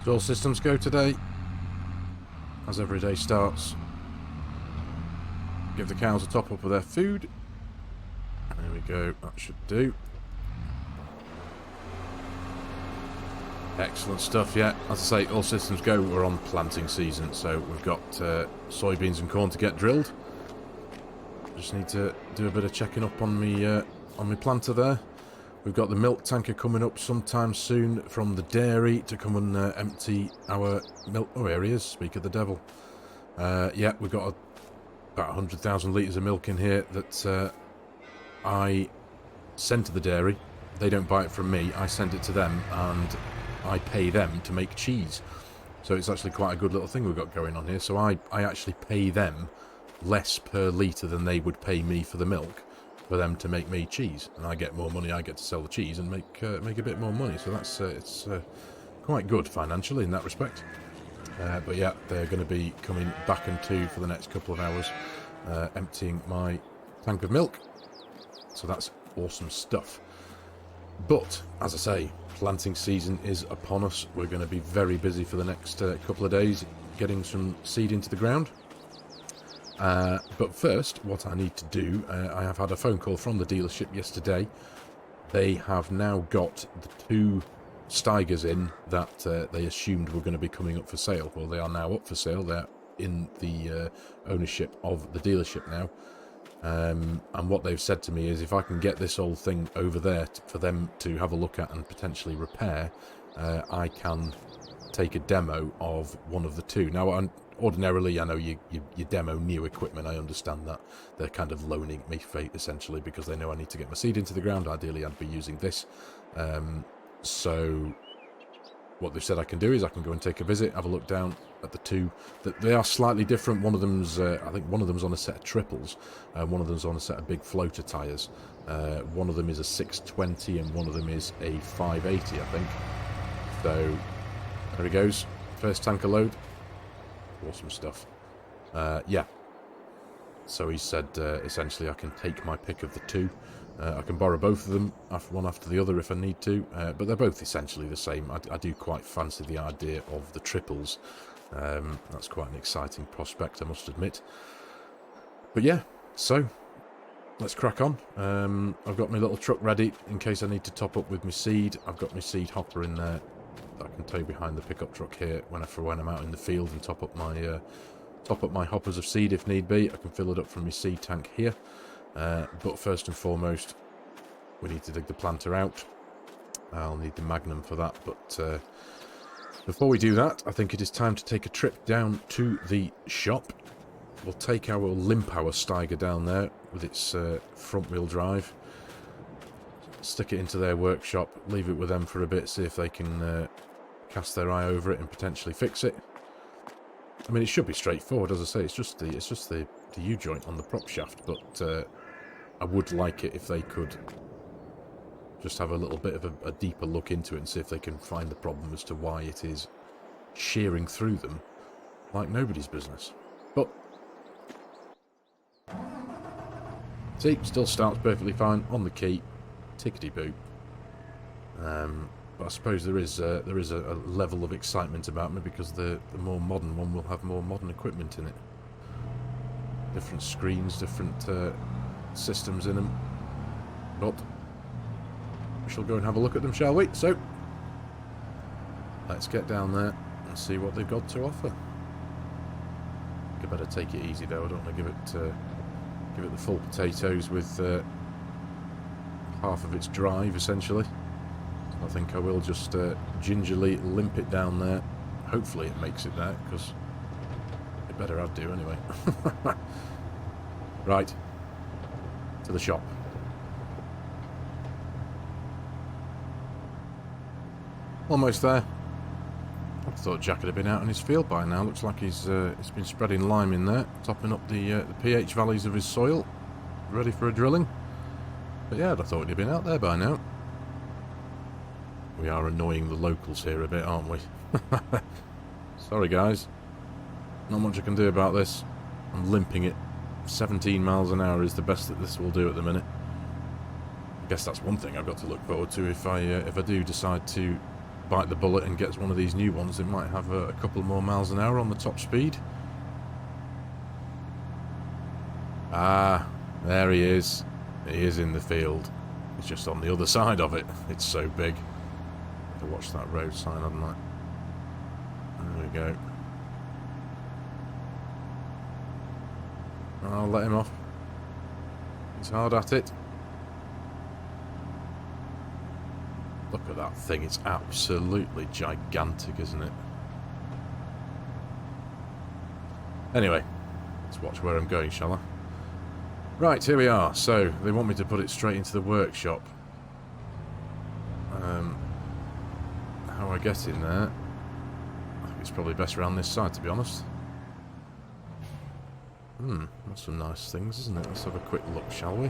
So all systems go today, as every day starts. Give the cows a top up of their food. There we go, that should do. Excellent stuff, yeah. As I say, all systems go. We're on planting season, so we've got soybeans and corn to get drilled. Just need to do a bit of checking up on my planter there. We've got the milk tanker coming up sometime soon from the dairy to come and empty our milk. Oh, here he is, speak of the devil. Yeah, we've got about 100,000 litres of milk in here that I send to the dairy. They don't buy it from me, I send it to them and I pay them to make cheese. So it's actually quite a good little thing we've got going on here. So I actually pay them less per litre than they would pay me for the milk for them to make me cheese. And I get more money, I get to sell the cheese and make a bit more money. So that's it's quite good financially in that respect. But yeah, they're going to be coming back and to for the next couple of hours, emptying my tank of milk. So that's awesome stuff. But, as I say, planting season is upon us. We're going to be very busy for the next couple of days getting some seed into the ground. But first, what I need to do, I have had a phone call from the dealership yesterday. They have now got the 2 Steigers in that they assumed were going to be coming up for sale. Well, they are now up for sale. They're in the ownership of the dealership now. And what they've said to me is if I can get this old thing over there for them to have a look at and potentially repair, I can take a demo of one of the 2. Now, ordinarily, I know you demo new equipment, I understand that. They're kind of loaning me fate, essentially, because they know I need to get my seed into the ground. Ideally, I'd be using this. So what they've said I can do is I can go and take a visit, have a look down at the 2. They are slightly different. One of them's, I think one of them's on a set of triples, and one of them's on a set of big floater tyres. One of them is a 620 and one of them is a 580, I think. So there he goes, first tanker load. Awesome stuff. Yeah. So he said essentially I can take my pick of the 2. I can borrow both of them, one after the other if I need to, but they're both essentially the same. I do quite fancy the idea of the triples. That's quite an exciting prospect, I must admit. But yeah, so let's crack on. I've got my little truck ready in case I need to top up with my seed. I've got my seed hopper in there that I can tow behind the pickup truck here when I'm out in the field and top up my hoppers of seed if need be. I can fill it up from my seed tank here. But first and foremost, we need to dig the planter out. I'll need the Magnum for that, but before we do that, I think it is time to take a trip down to the shop. We'll take our limp Steiger down there with its front-wheel drive, stick it into their workshop, leave it with them for a bit, see if they can cast their eye over it and potentially fix it. I mean, it should be straightforward, as I say. It's just the U-joint on the prop shaft, but I would like it if they could just have a little bit of a deeper look into it and see if they can find the problem as to why it is shearing through them like nobody's business. But see, still starts perfectly fine on the key, tickety-boo. But I suppose there is a level of excitement about me because the more modern one will have more modern equipment in it. Different screens, different systems in them. But we shall go and have a look at them, shall we? So let's get down there and see what they've got to offer. I better take it easy though. I don't want to give it the full potatoes with half of its drive essentially. I think I will just gingerly limp it down there. Hopefully it makes it there, because it better have do anyway. Right, to the shop. Almost there. I thought Jack would have been out in his field by now. Looks like he's been spreading lime in there, topping up the pH values of his soil, ready for a drilling. But yeah, I thought he'd have been out there by now. We are annoying the locals here a bit, aren't we? Sorry guys, not much I can do about this. I'm limping it. 17 miles an hour is the best that this will do at the minute. I guess that's one thing I've got to look forward to if I do decide to bite the bullet and gets one of these new ones, it might have a couple more miles an hour on the top speed. Ah, there he is. He is in the field. He's just on the other side of it. It's so big. I have to watch that road sign, hadn't I? There we go. I'll let him off. He's hard at it. Look at that thing. It's absolutely gigantic, isn't it? Anyway, let's watch where I'm going, shall I? Right, here we are. So, they want me to put it straight into the workshop. How I get in there? I think it's probably best around this side, to be honest. That's some nice things, isn't it? Let's have a quick look, shall we?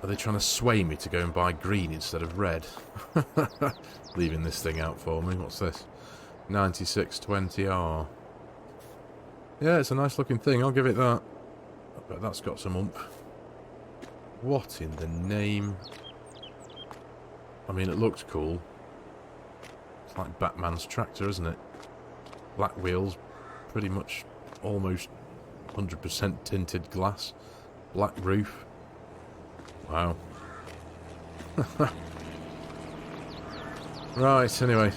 Are they trying to sway me to go and buy green instead of red? Leaving this thing out for me. What's this? 9620R. Yeah, it's a nice looking thing. I'll give it that. I bet that's got some oomph. What in the name? I mean, it looks cool. It's like Batman's tractor, isn't it? Black wheels, pretty much almost 100% tinted glass. Black roof. Wow. Right, anyway.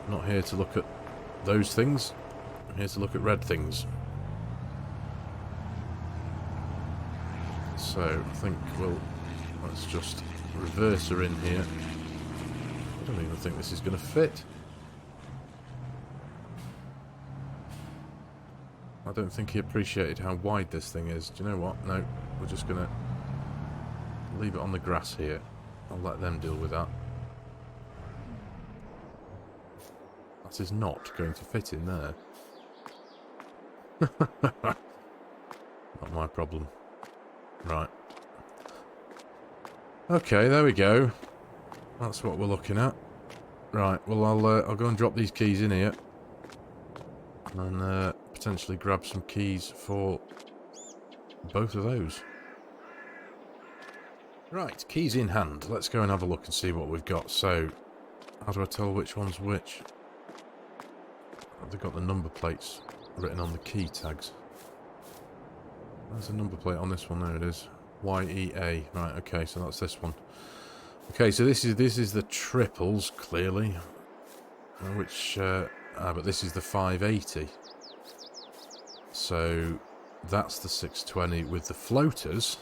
I'm not here to look at those things. I'm here to look at red things. So, I think let's just reverse her in here. I don't even think this is going to fit. I don't think he appreciated how wide this thing is. Do you know what? No, we're just going to leave it on the grass here. I'll let them deal with that. That is not going to fit in there. Not my problem. Right. Okay, there we go. That's what we're looking at. Right, well I'll go and drop these keys in here. And potentially grab some keys for both of those. Right, keys in hand. Let's go and have a look and see what we've got. So, how do I tell which one's which? They've got the number plates written on the key tags. There's a number plate on this one. There it is. YEA. Right, okay, so that's this one. Okay, so this is the triples, clearly. Which, but this is the 580. So, that's the 620 with the floaters.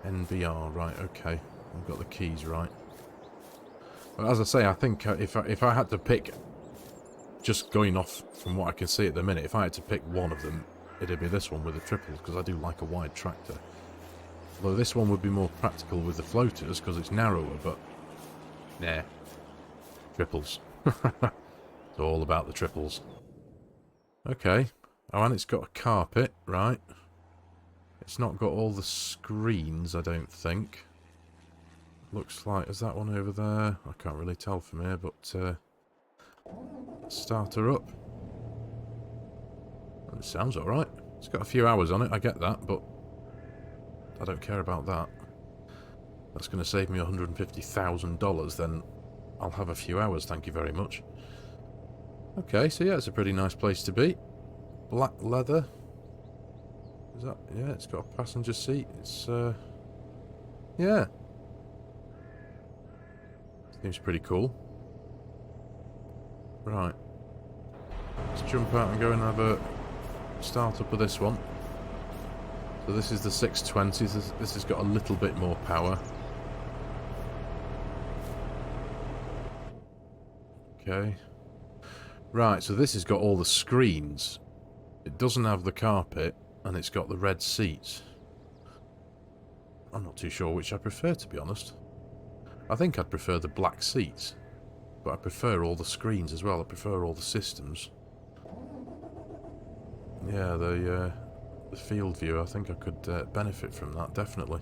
NBR, right, okay. I've got the keys right. But as I say, I think if I had to pick, just going off from what I can see at the minute, if I had to pick one of them, it'd be this one with the triples, because I do like a wide tractor. Although this one would be more practical with the floaters, because it's narrower, but nah. Triples. It's all about the triples. Okay. Oh, and it's got a carpet, right. It's not got all the screens, I don't think. Looks like, is that one over there? I can't really tell from here, but start her up. It sounds alright. It's got a few hours on it, I get that, but I don't care about that. That's going to save me $150,000, then I'll have a few hours, thank you very much. Okay, so yeah, it's a pretty nice place to be. Black leather. Is that, yeah, it's got a passenger seat. It's, yeah. Seems pretty cool. Right. Let's jump out and go and have a start up of this one. So this is the 620. This has got a little bit more power. Okay. Right, so this has got all the screens. It doesn't have the carpet, and it's got the red seats. I'm not too sure which I prefer, to be honest. I think I'd prefer the black seats, but I prefer all the screens as well. I prefer all the systems. Yeah, the field view, I think I could benefit from that, definitely.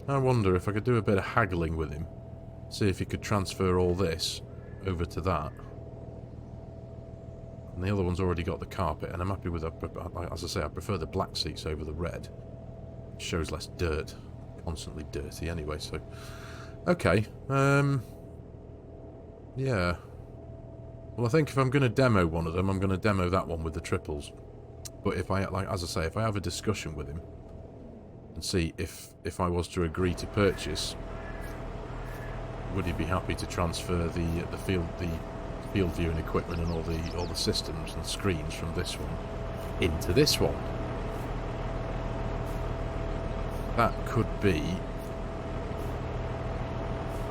I wonder if I could do a bit of haggling with him. See if he could transfer all this over to that. And the other one's already got the carpet, and I'm happy with that. As I say, I prefer the black seats over the red. shows less dirt. Constantly dirty anyway, so... Okay, yeah. Well, I think if I'm going to demo one of them, I'm going to demo that one with the triples. But if I, like, as I say, if I have a discussion with him and see if I was to agree to purchase, would he be happy to transfer the field viewing equipment and all the systems and screens from this one into this one? That could be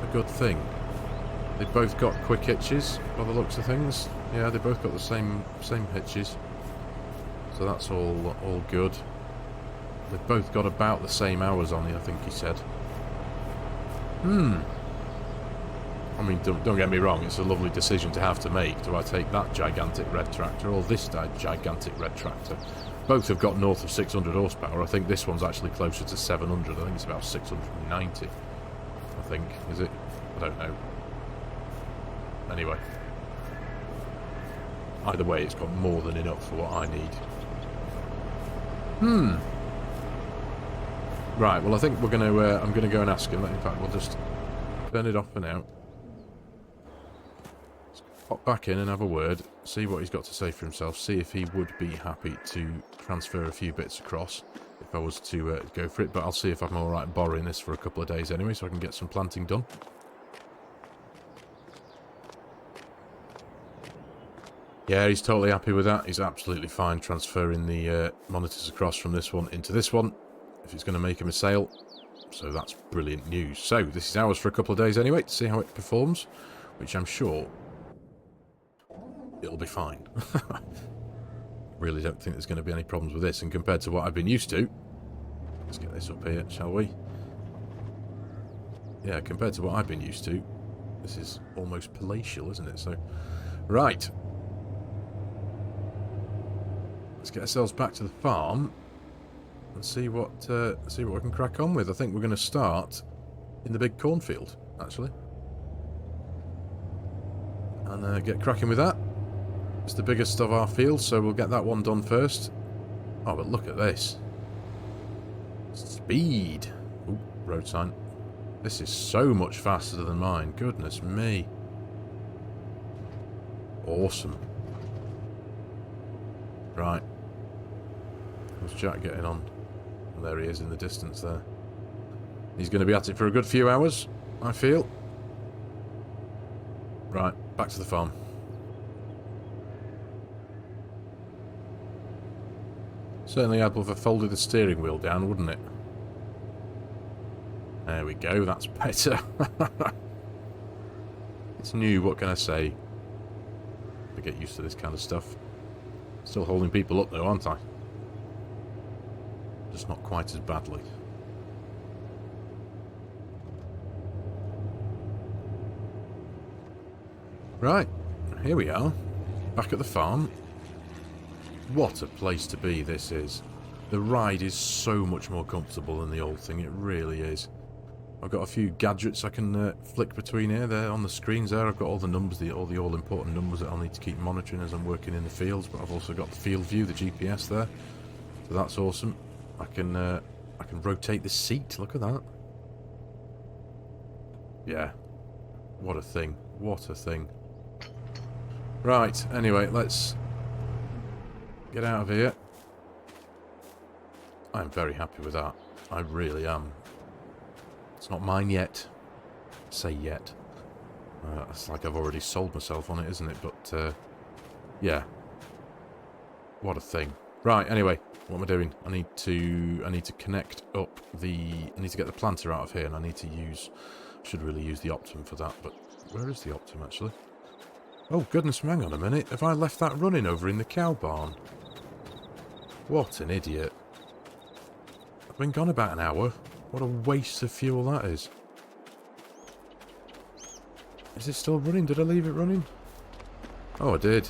a good thing. They've both got quick hitches by the looks of things. Yeah, they both got the same hitches. So that's all good. They've both got about the same hours on it, I think he said. I mean, don't get me wrong, it's a lovely decision to have to make. Do I take that gigantic red tractor or this gigantic red tractor? Both have got north of 600 horsepower. I think this one's actually closer to 700. I think it's about 690. I think, is it? I don't know. Anyway. Either way, it's got more than enough for what I need. Right, well, I think we're going to... I'm going to go and ask him. In fact, we'll just turn it off for now. Let's pop back in and have a word. See what he's got to say for himself. See if he would be happy to transfer a few bits across if I was to go for it. But I'll see if I'm alright borrowing this for a couple of days anyway, so I can get some planting done. Yeah, he's totally happy with that. He's absolutely fine transferring the monitors across from this one into this one, if it's going to make him a sale. So that's brilliant news. So this is ours for a couple of days anyway, to see how it performs, which I'm sure it'll be fine. Really don't think there's going to be any problems with this, and compared to what I've been used to... Let's get this up here, shall we? Yeah, compared to what I've been used to, this is almost palatial, isn't it? So, right. Let's get ourselves back to the farm and see what we can crack on with. I think we're going to start in the big cornfield, actually, and get cracking with that. It's the biggest of our field, so we'll get that one done first. Oh, but look at this. Speed. Ooh, road sign. This is so much faster than mine. Goodness me. Awesome. Right. How's Jack getting on? Well, there he is in the distance there. He's going to be at it for a good few hours, I feel. Right, back to the farm. Certainly help if I folded the steering wheel down, wouldn't it? There we go, that's better. It's new, what can I say? I get used to this kind of stuff. Still holding people up though, aren't I? Just not quite as badly. Right, here we are. Back at the farm. What a place to be this is. The ride is so much more comfortable than the old thing, it really is. I've got a few gadgets I can flick between here. There on the screens there, I've got all the numbers, all the all-important numbers that I'll need to keep monitoring as I'm working in the fields, but I've also got the field view, the GPS there. So that's awesome. I can rotate the seat, look at that. Yeah. What a thing. What a thing. Right, anyway, let's get out of here. I'm very happy with that. I really am. It's not mine yet. Say yet. It's like I've already sold myself on it, isn't it? But, yeah. What a thing. Right, anyway, what am I doing? I need to connect up I need to get the planter out of here, and I need to should really use the Optum for that, but where is the Optum, actually? Oh, goodness, hang on a minute. Have I left that running over in the cow barn? What an idiot. I've been gone about an hour. What a waste of fuel that is. Is it still running? Did I leave it running? Oh, I did.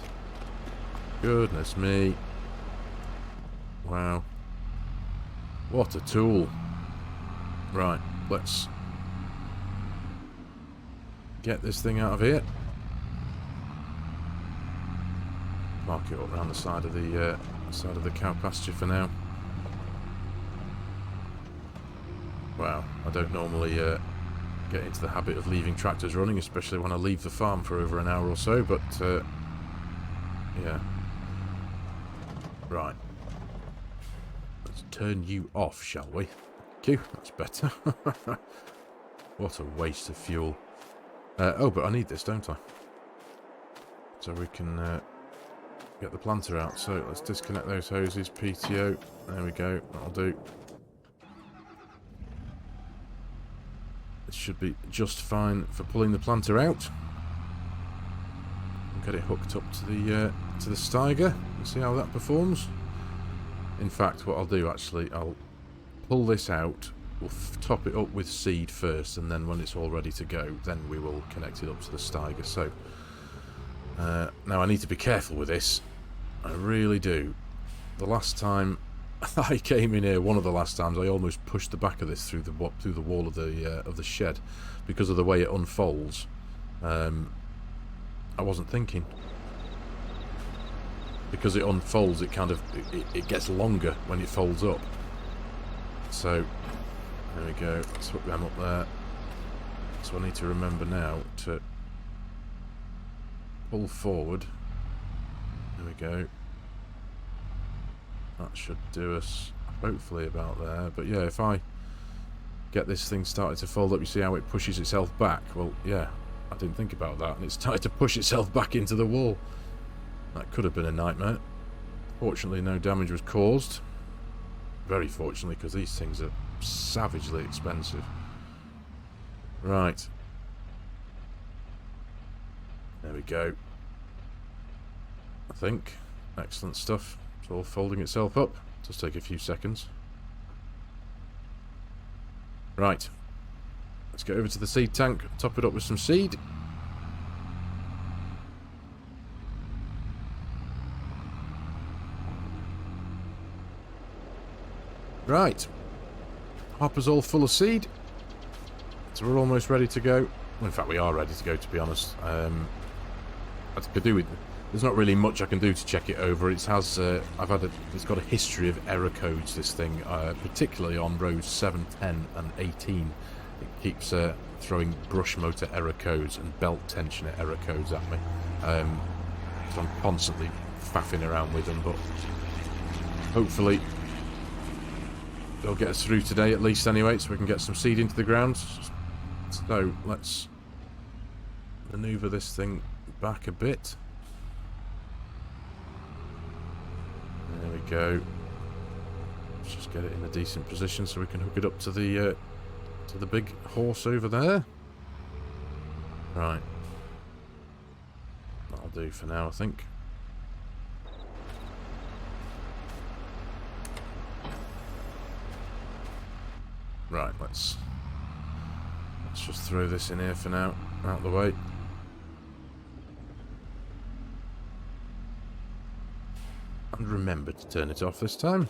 Goodness me. Wow. What a tool. Right, let's get this thing out of here. Park it up around the side of the cow pasture for now. Wow, I don't normally get into the habit of leaving tractors running, especially when I leave the farm for over an hour or so, but yeah. Right. Let's turn you off, shall we? Thank you, that's better. What a waste of fuel. Oh, but I need this, don't I? So we can get the planter out. So let's disconnect those hoses, PTO. There we go, that'll do. It should be just fine for pulling the planter out. Get it hooked up to the Steiger and see how that performs. In fact, what I'll do actually, I'll pull this out. We'll top it up with seed first, and then when it's all ready to go, then we will connect it up to the Steiger. So now I need to be careful with this. I really do. The last time I came in here, one of the last times, I almost pushed the back of this through the wall of the shed because of the way it unfolds. I wasn't thinking. Because it unfolds, it kind of it gets longer when it folds up. So there we go. Let's hook them up there. So I need to remember now to pull forward. There we go. That should do us hopefully about there. But yeah, if I get this thing started to fold up, you see how it pushes itself back? Well, yeah, I didn't think about that, and it started to push itself back into the wall. That could have been a nightmare. Fortunately, no damage was caused. Very fortunately, because these things are savagely expensive. Right. There we go. I think. Excellent stuff. It's all folding itself up. Just take a few seconds. Right. Let's get over to the seed tank, top it up with some seed. Right. Hopper's all full of seed. So we're almost ready to go. In fact, we are ready to go, to be honest. I could do with... There's not really much I can do to check it over. It has, it's got a history of error codes, this thing, particularly on rows 7, 10 and 18. It keeps throwing brush motor error codes and belt tensioner error codes at me. So I'm constantly faffing around with them, but hopefully they'll get us through today at least anyway, so we can get some seed into the ground. So let's maneuver this thing back a bit. There we go. Let's just get it in a decent position so we can hook it up to the big horse over there. Right. That'll do for now, I think. Right, let's just throw this in here for now, out the way. And remember to turn it off this time.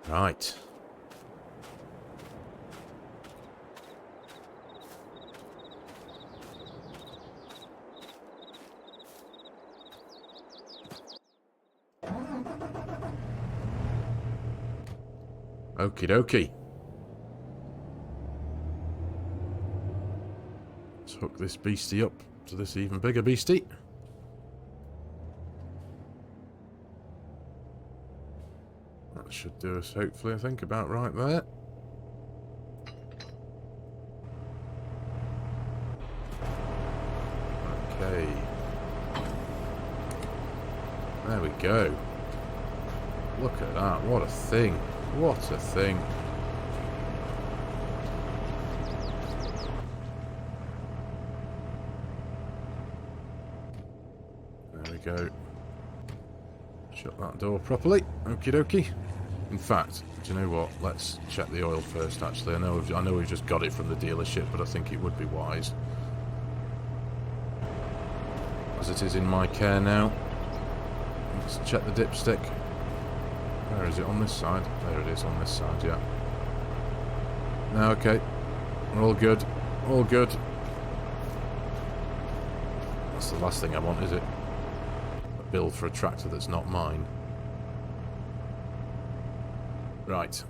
Right. Okie dokie. Let's hook this beastie up to this even bigger beastie. That should do us, hopefully, I think, about right there. Okay. There we go. Look at that. What a thing. What a thing. There we go. Shut that door properly. Okie dokie. In fact, do you know what? Let's check the oil first, actually. I know we've just got it from the dealership, but I think it would be wise. As it is in my care now. Let's check the dipstick. Where is it? On this side? There it is, on this side, yeah. Now, okay. We're all good. All good. That's the last thing I want, is it? A bill for a tractor that's not mine. Right.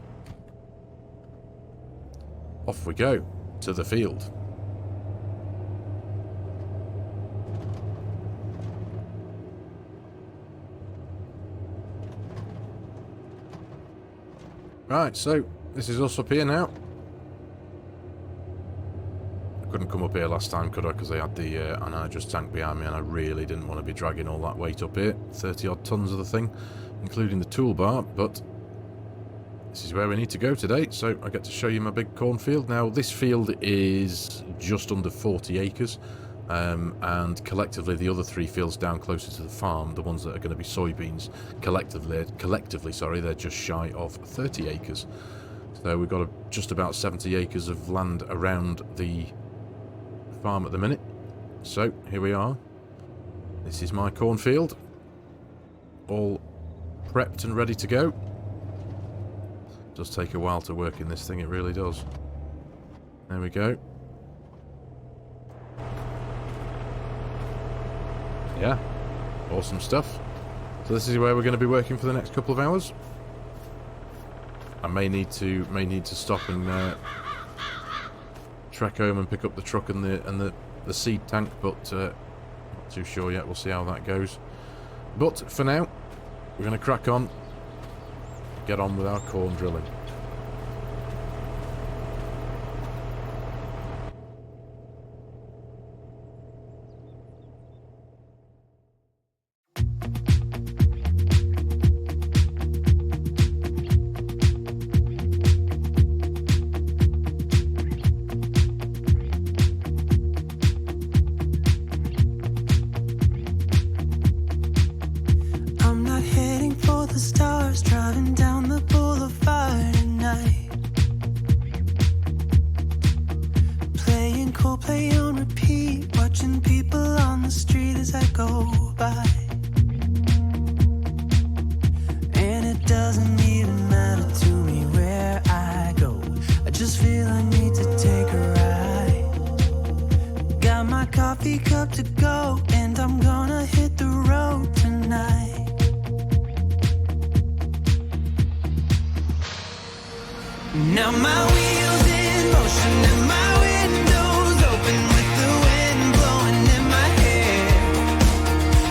Off we go to the field. Right, so this is us up here now. I couldn't come up here last time, could I? Because I had the anhydrous tank behind me and I really didn't want to be dragging all that weight up here. 30 odd tons of the thing, including the toolbar, but this is where we need to go today, so I get to show you my big cornfield. Now, this field is just under 40 acres, and collectively the other 3 fields down closer to the farm, the ones that are going to be soybeans, collectively, sorry, they're just shy of 30 acres. So we've got just about 70 acres of land around the farm at the minute. So here we are. This is my cornfield, all prepped and ready to go. Does take a while to work in this thing, it really does. There we go. Yeah, awesome stuff. So this is where we're going to be working for the next couple of hours. I may need to stop and trek home and pick up the truck and the seed tank, but not too sure yet. We'll see how that goes. But for now, we're going to crack on, get on with our corn drilling. Now my wheels in motion and my windows open with the wind blowing in my hair.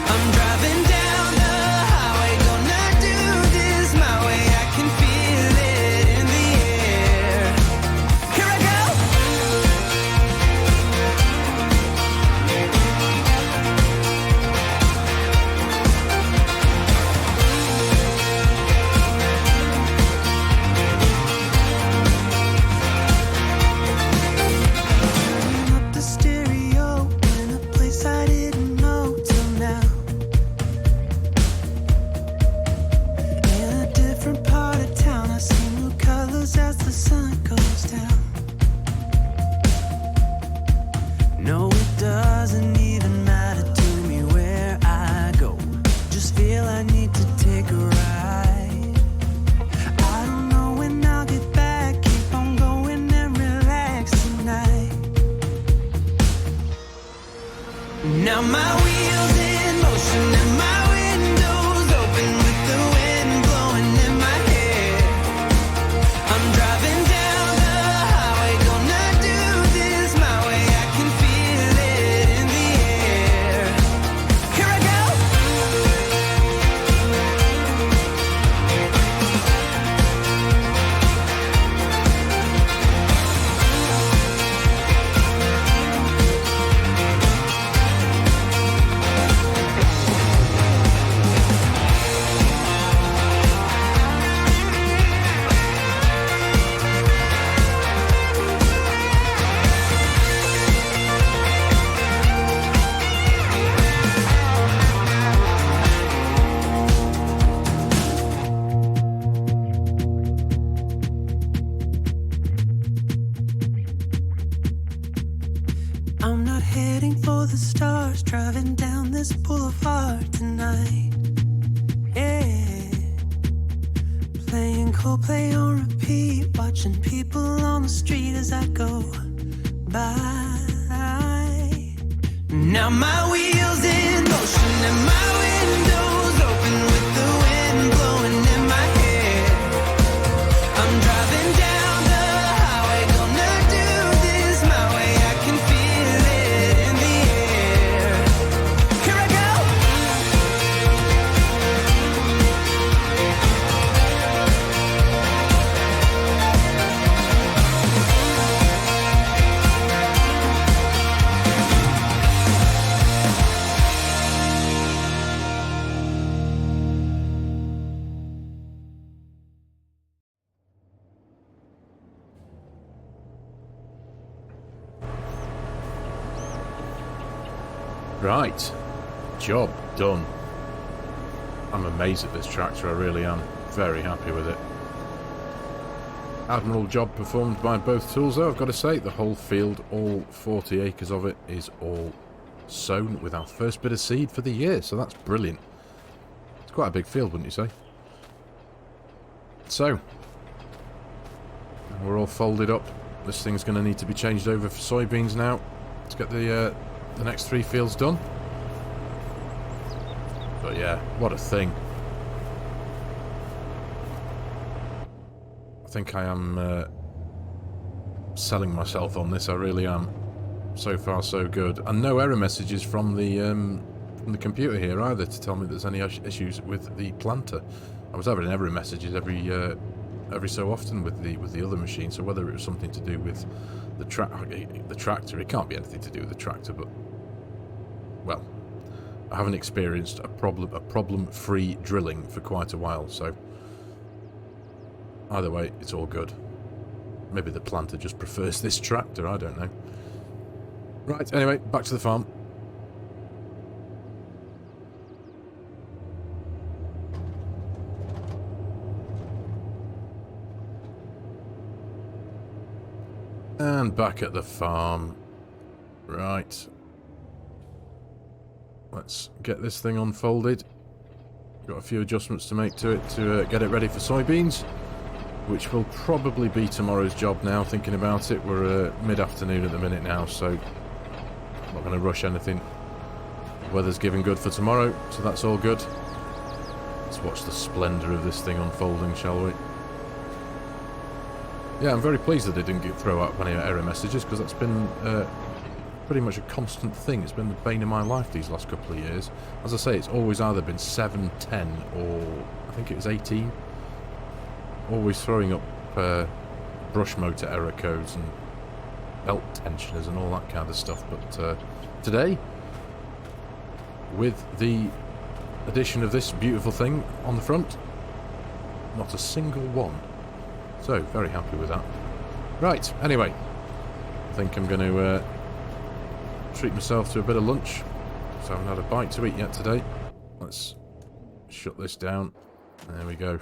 I'm driving down the highway, gonna do this my way. I can feel it in the air. Here I go. Up the stereo in a place I didn't know till now. In a different part of town, I see new colors as the sun goes down. No, it doesn't even matter to me where I go. Just feel I need to take a ride. I don't know when I'll get back. Keep on going and relax tonight. Now my wheels in motion and my windows open with the wind blowing in my hair. I'm driving down the highway, gonna do this my way. I can feel it in the air. Here I go. I'm not heading for the stars, driving down this boulevard tonight. Yeah, playing Coldplay on repeat, watching people on the street as I go by. Now my wheels in motion and my windows open with the wind blowing in my hair. Right. Job done. I'm amazed at this tractor, I really am. Very happy with it. Admirable job performed by both tools though, I've got to say. The whole field, all 40 acres of it, is all sown with our first bit of seed for the year, so that's brilliant. It's quite a big field, wouldn't you say? So, we're all folded up. This thing's going to need to be changed over for soybeans now. Let's get the next 3 fields done. But yeah, what a thing. I think I am selling myself on this, I really am. So far so good. And no error messages from the computer here either to tell me there's any issues with the planter. I was having error messages every so often with the other machine, so whether it was something to do with the tractor, it can't be anything to do with the tractor, but well, I haven't experienced a problem-free drilling for quite a while, so either way, it's all good. Maybe the planter just prefers this tractor, I don't know. Right, anyway, back to the farm. And back at the farm. Right. Let's get this thing unfolded. Got a few adjustments to make to it to get it ready for soybeans, which will probably be tomorrow's job now, thinking about it. We're mid-afternoon at the minute now, so not going to rush anything. Weather's giving good for tomorrow, so that's all good. Let's watch the splendour of this thing unfolding, shall we? Yeah, I'm very pleased that they didn't throw out many error messages, because that's been pretty much a constant thing. It's been the bane of my life these last couple of years. As I say, it's always either been 7, 10, or I think it was 18. Always throwing up brush motor error codes and belt tensioners and all that kind of stuff. But today, with the addition of this beautiful thing on the front, not a single one. So, very happy with that. Right, anyway, I think I'm going to treat myself to a bit of lunch. So I haven't had a bite to eat yet today. Let's shut this down. There we go.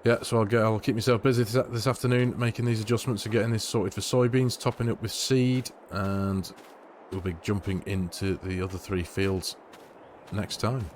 Yeah, so I'll keep myself busy this afternoon making these adjustments and getting this sorted for soybeans, topping up with seed, and we'll be jumping into the other 3 fields next time.